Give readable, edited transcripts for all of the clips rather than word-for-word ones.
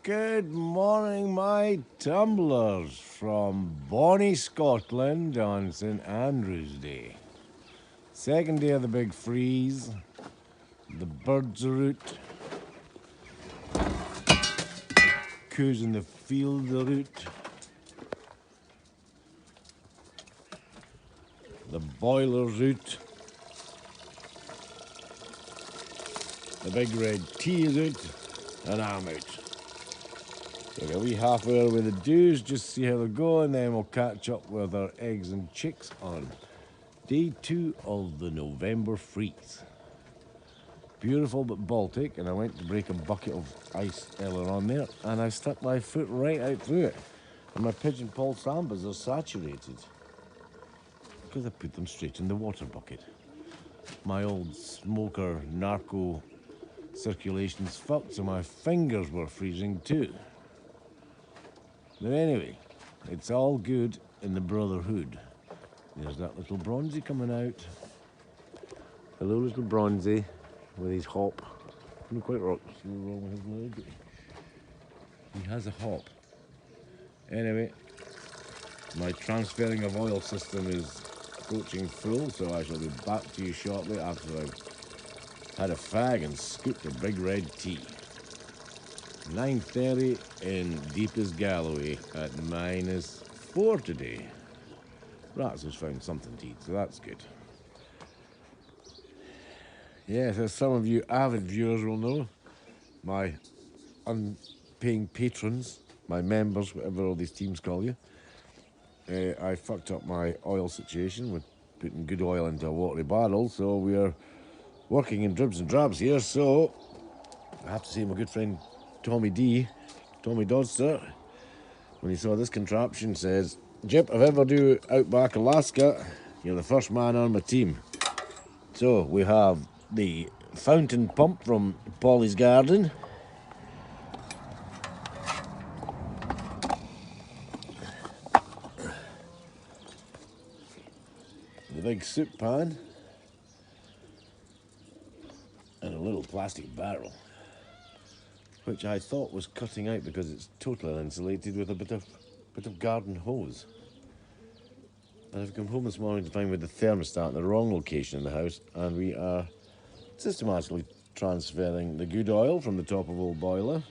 Good morning, my tumblers, from bonny Scotland on St. Andrews Day. Second day of the big freeze. The birds are out. Coos in the field are out. The boiler's out. The big red tea is out. And I'm out. Take a wee half hour with the dews, just see how they go, and then we'll catch up with our eggs and chicks on day 2 of the November freeze. Beautiful but Baltic, and I went to break a bucket of ice earlier on there, and I stuck my foot right out through it. And my pigeon pole sambas are saturated because I put them straight in the water bucket. My old smoker narco circulation's fucked, so my fingers were freezing too. But anyway, it's all good in the brotherhood. There's that little Bronzy coming out. Hello, little Bronzy, with his hop. Not quite right. Wrong with his leg. He has a hop. Anyway, my transferring of oil system is approaching full, so I shall be back to you shortly after I've had a fag and scooped a big red tea. 9:30 in deepest Galloway at -4 today. Rats has found something to eat, so that's good. Yes, as some of you avid viewers will know, my unpaying patrons, my members, whatever all these teams call you, I fucked up my oil situation with putting good oil into a watery barrel, so we are working in dribs and drabs here, so I have to say my good friend Tommy Dodster, when he saw this contraption, says, "Jip, if I ever do Outback Alaska, you're the first man on my team." So we have the fountain pump from Polly's garden. The big soup pan. And a little plastic barrel, which I thought was cutting out because it's totally insulated with a bit of garden hose. And I've come home this morning to find with the thermostat in the wrong location in the house, and we are systematically transferring the good oil from the top of old boiler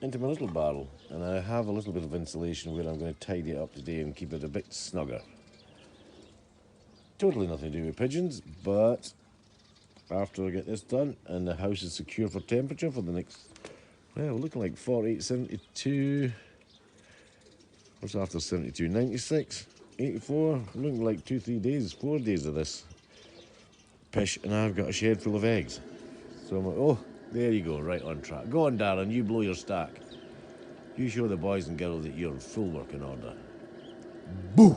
into my little barrel. And I have a little bit of insulation where I'm going to tidy it up today and keep it a bit snugger. Totally nothing to do with pigeons, but after I get this done and the house is secure for temperature for the next, well, we're looking like 48, 72, what's after 72, 96, 84, looking like 2-3 days, 4 days of this pish, and I've got a shed full of eggs. So I'm like, oh, there you go, right on track. Go on, darling, you blow your stack. You show the boys and girls that you're in full working order. Boo!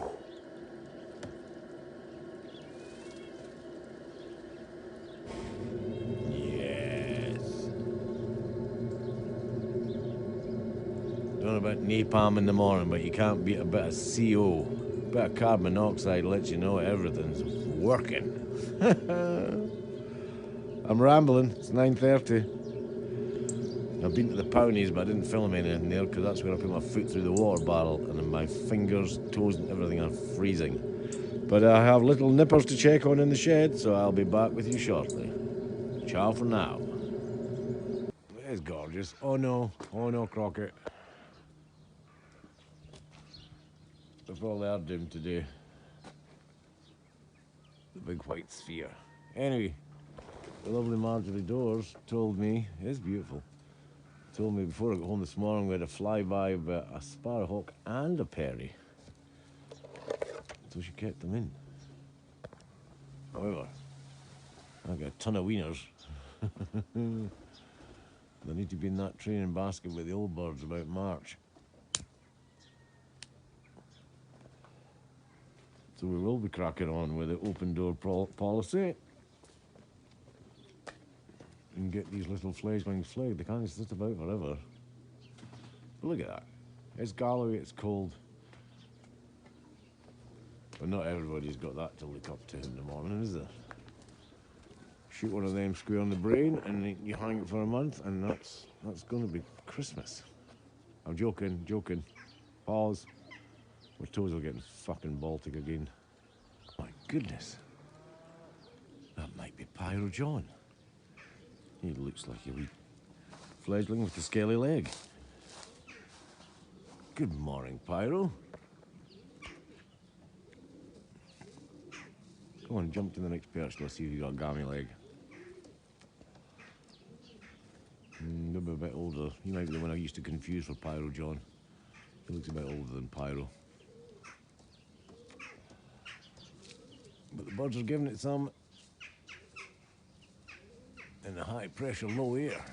Don't know about napalm in the morning, but you can't beat a bit of CO. A bit of carbon monoxide lets you know everything's working. I'm rambling. It's 9:30. I've been to the Pownies, but I didn't film anything there because that's where I put my foot through the water barrel and my fingers, toes and everything are freezing. But I have little nippers to check on in the shed, so I'll be back with you shortly. Ciao for now. It's gorgeous. Oh no, Crockett. With all they're doing today. The big white sphere. Anyway, the lovely Marjorie Dawes told me, it's beautiful, told me before I got home this morning we had a flyby of a sparrowhawk and a Perry. So she kept them in. However, I've got a ton of wieners. They need to be in that training basket with the old birds about March. So we will be cracking on with the open door policy and get these little fledglings flagged. They can't sit about forever. But look at that. It's Galloway, it's cold. But not everybody's got that to look up to in the morning, is there? shoot one of them square on the brain, and you hang it for a month, and that's going to be Christmas. I'm joking. Pause. My toes are getting fucking Baltic again. My goodness. That might be Pyro John. He looks like a wee fledgling with a scaly leg. Good morning, Pyro. Go on, jump to the next perch. Let's see if you got a gammy leg. Maybe a bit older. He might be the one I used to confuse for Pyro John. He looks a bit older than Pyro. But the birds are giving it some in the high pressure low air.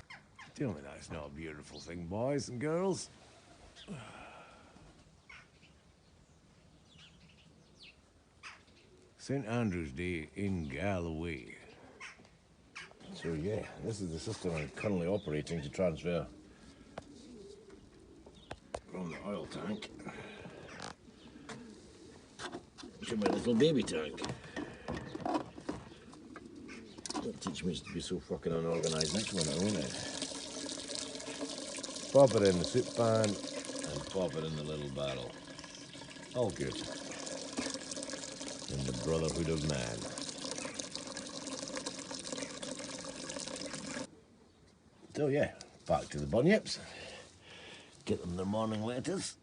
Tell me that's not a beautiful thing, boys and girls. St. Andrews Day in Galloway. So yeah, this is the system I'm currently operating to transfer from the oil tank to my little baby tank. Don't teach me to be so fucking unorganised next one, won't it? Pop it in the soup pan and pop it in the little barrel. All good. In the brotherhood of man. So yeah, back to the bunyips. Get them their morning lettuce.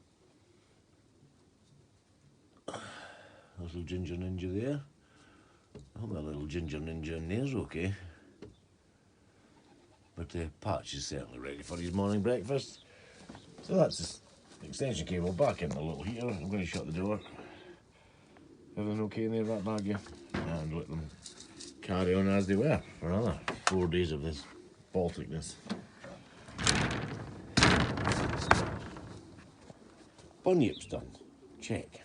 Little ginger ninja there. I hope that little ginger ninja in there's okay. But Patch is certainly ready for his morning breakfast. So that's the extension cable back in the little heater. I'm going to shut the door. Everything okay in there, rat bag, yeah? And let them carry on as they were for another 4 days of this Balticness. Bunyips done. Check.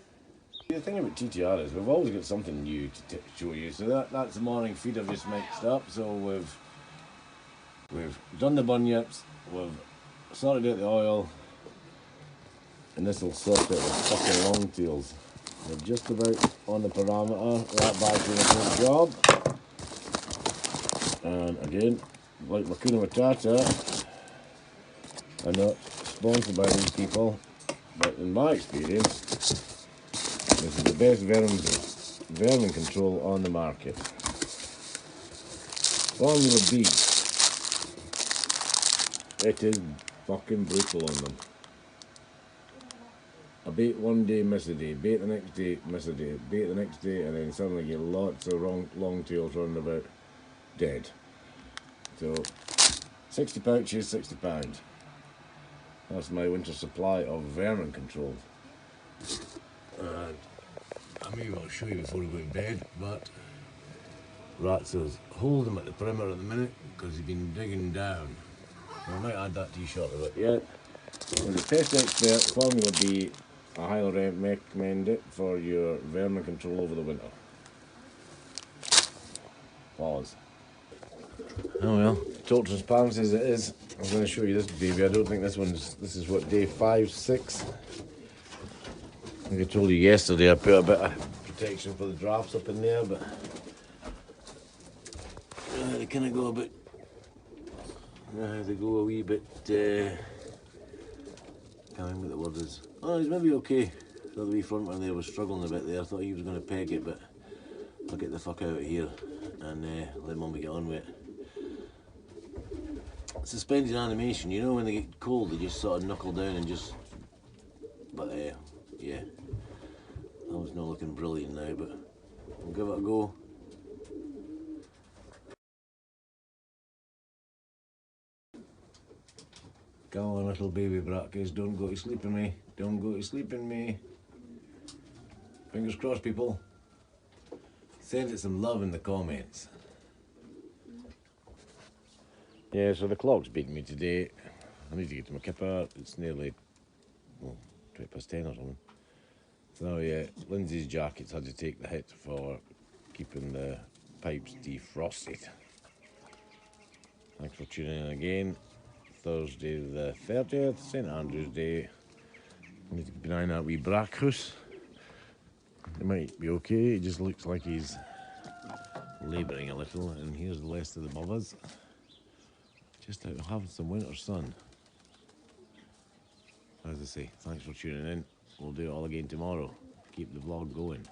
The thing about TTR is we've always got something new to show you. So that's the morning feed I've just mixed up. So we've done the bunyips, we've sorted out the oil, and this will sort out the fucking longtails. They're just about on the parameter. That bag's doing a good job. And again, like Hakuna Matata, I'm not sponsored by these people, but in my experience, this is the best vermin control on the market. Formula B. It is fucking brutal on them. I bait one day, miss a day, bait the next day, miss a day, bait the next day, and then suddenly get lots of long tails running about dead. So 60 pouches, £60. That's my winter supply of vermin control. And I may well show you before we go to bed, but Rat says hold him at the perimeter at the minute because he's been digging down. I might add that to you shortly, but yeah. As a pest expert, Formula B, I highly recommend it for your vermin control over the winter. Pause. Oh well, total transparency as it is, I'm going to show you this baby. I don't think this is what, day 5, 6? I think I told you yesterday I put a bit of protection for the drafts up in there, but they kind of go a bit, they go a wee bit, can't remember what the word is. Oh, he's maybe okay. The wee front one there was struggling a bit there. I thought he was going to peg it, but I'll get the fuck out of here and let Mummy get on with it. Suspended animation, you know when they get cold they just sort of knuckle down and just, but yeah, that was not looking brilliant now, but we'll give it a go. Come on little baby Brackhuis, don't go to sleep in me, don't go to sleep in me. Fingers crossed people. Send it some love in the comments. Yeah, so the clock's beating me today. I need to get to my kipper. It's nearly, well, 10:20 or something. So yeah, Lindsay's jacket's had to take the hit for keeping the pipes defrosted. Thanks for tuning in again. Thursday the 30th, St. Andrews Day. I need to keep an eye on that wee Brackhuis. He might be okay, he just looks like he's labouring a little, and here's the rest of the mothers. Just out having some winter sun. As I say, thanks for tuning in. We'll do it all again tomorrow. Keep the vlog going.